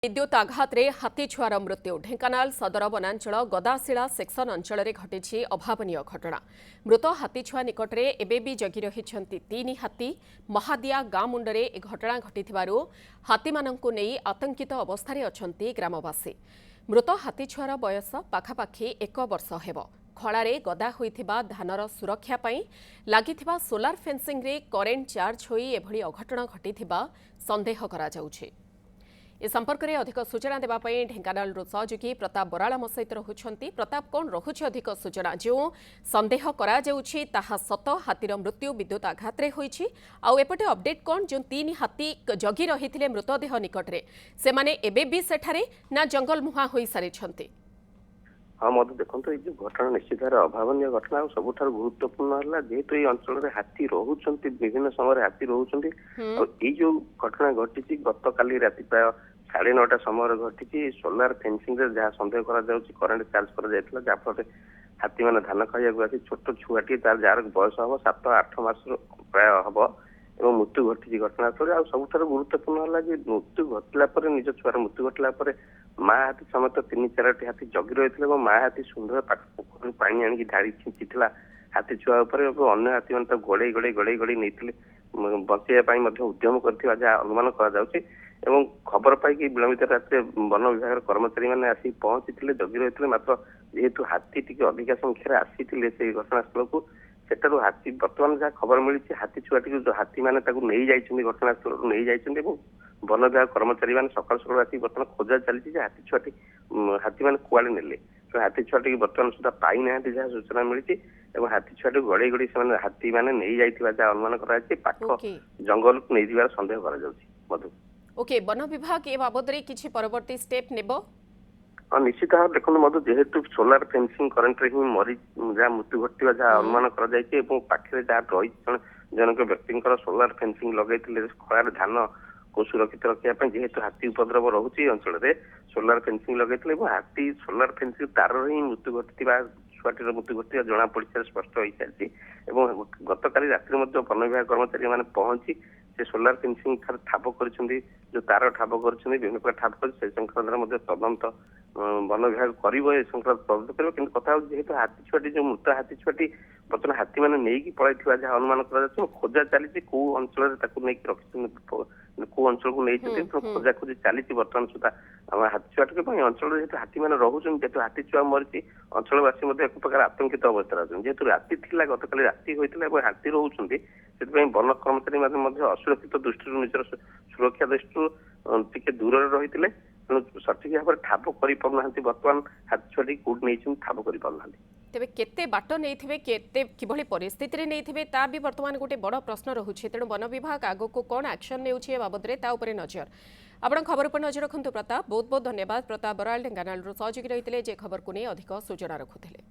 विद्युत आघाते हाथी छुआर मृत्यु ढेंकानाल सदर वनांचल गदाशिला सेक्शन अंचल घटी अभावनीय घटना मृत हाथी छुआ निकट में एबेबी जगी रही तीन हाथी महादिया गाँ मुंडे ए घटना घटी हाथी मानू नहीं आतंकित अवस्था अच्छा ग्रामवासी मृत हाथी छुआर बयस पाखापाखि 1 वर्ष हेब खलारे गदा होइथिबा धानर सुरक्षा पाई लागिथिबा सोलार फेंसिंग रे करेंट चार्ज होई एभली अघटन घटिथिबा संदेह करा जाउछि। ए संपर्क में अधिक सूचना देवाई ढेंकानाल सहयोगी प्रताप बराल आम सहित रहुछंती। प्रताप कौन रहुछि अधिक सूचना जो संदेह करा जाउछि ताहा सत हाथीर मृत्यु विद्युत आघात होइछि आउ एपटे अपडेट कौन जो 3 हाथी जगी रही मृतदेह निकट में से माने एबे भी सेठारे ना जंगल मुहा होई सारिछंती। हाँ मत देखो ये घटना निश्चित भाव अभावनीय घटना सब गुरुत्वपूर्ण है जेहेतु ये अंचल हाथी रोच विभिन्न समय हाथी रोच जो घटना घटी गत काली राति प्राय 9:30 समय घटी सोलार फेंसिंग जहाँ सन्देह करेन्ट चार्ज कर जहाँफल हाथी मैंने धान खाइबा आसी छोट छुआटी जार बयस हम 7-8 मास प्राय हम और मृत्यु घटी घटनास्थल आ सब गुरुत्वपूर्ण है मृत्यु घटला निज छुआर मृत्यु घटला माँ हाथी समेत 3-4टी हाथी जगी रही माँ हाथी सुंदर पोखर पानी आनिक ढाड़ी छिंची हाथी छुआ अन्य हाथी मैंने गोड़े गोड़े गोड़े गोड़े नहीं बचाई उद्यम कर अनुमान कर खबर पाई विलंबित रात वन विभाग कर्मचारी मैंने आसी पहुंची जगी रही मात्र जेहेतु हाथी टी अधिका संख्यार आसी से घटनास्थल को सेठारु हाथी बर्तमान जहाँ खबर मिली हाथी छुआटी जो हाथी मैंने नहीं जाइए घटनास्थल नहीं जाइए वन विभाग कर्मचारी मैंने सकाल सकाल आसी बर्तमान खोजा चली हाथी छुआटी हाथी मैंने कुआड़े नेले तो हाथी छुआटी बर्तमान सुधा पाई ना जहाँ सूचना मिली हाथी छुआटी गड़े गड़ी से हाथी मैंने नहीं जाइए जहाँ अनुमान पाख जंगल को नहीं जावार संदेह कर मधु ओके वन विभाग ए बाबद किछि परवर्ती स्टेप नेबो निश्चित भाव देखो मधु जेहेतु सोलार फेंसिंग करेन्ट ही मरी जहाँ मृत्यु घटा जहाँ अनुमान कर जहाँ रही जनक व्यक्ति सोलार फेंसिंग लगे खरार धान को सुरक्षित रखा जेहेतु हाथी उपद्रव रोचे अंचल सोलार फेंसिंग लगे हाथी सोलार फेंसिंग तार ही मृत्यु घटी छुआटीर मृत्यु घटी जना पड़ा स्पष्ट हो सारी गत काली राति वन विभाग कर्मचारी मैंने पहुंची से सोलार फेंसिंग ठाप कर जो तार ठाप कर विभिन्न प्रकार ठाप कर संक्रांत तदंत वन विभाग कर संक्रांत तदंत कर कि कथा जेहेतु हाथी छुआटी जो मृत हाथी छुआटी बर्तमान हाथी मैंने नहीं पलैया जहाँ अनुमान कर खोजा चली कौ अंचल रखी कौ अंचल को नहीं खोजा खोजी चली बर्तमान सुधा हाथी छुआटी अंचल जेहेतु हाथी मैंने रोच जेहेतु हाथी छुआ मरी अंचलवासी एक प्रकार आतंकित अवस्था जेहेतु राति थी गत काली राति होता हाथी रोच से वन कर्मचारी असुरक्षित दृष्टि निजर सुरक्षा दृष्टि टी दूर रही तेणु सठिक भाव में ठाप कर बर्तमान हाथी छुआटी कौट नहीं ठाप कर तेबे केते बाट नहीं केते किभली परिस्थिति रे नहीं ता भी वर्तमान गोटे बड़ प्रश्न रहुछि तेणु वन विभाग आगो को कौन एक्शन नेउछि बाबद रे ता उपरे नजर आपण खबर पर नजर रखंतु प्रताप बहुत बहुत धन्यवाद प्रताप बराल ढेंकानाल सहयोगी रही जे खबर को नहीं अधिक सूचना रखुथिले।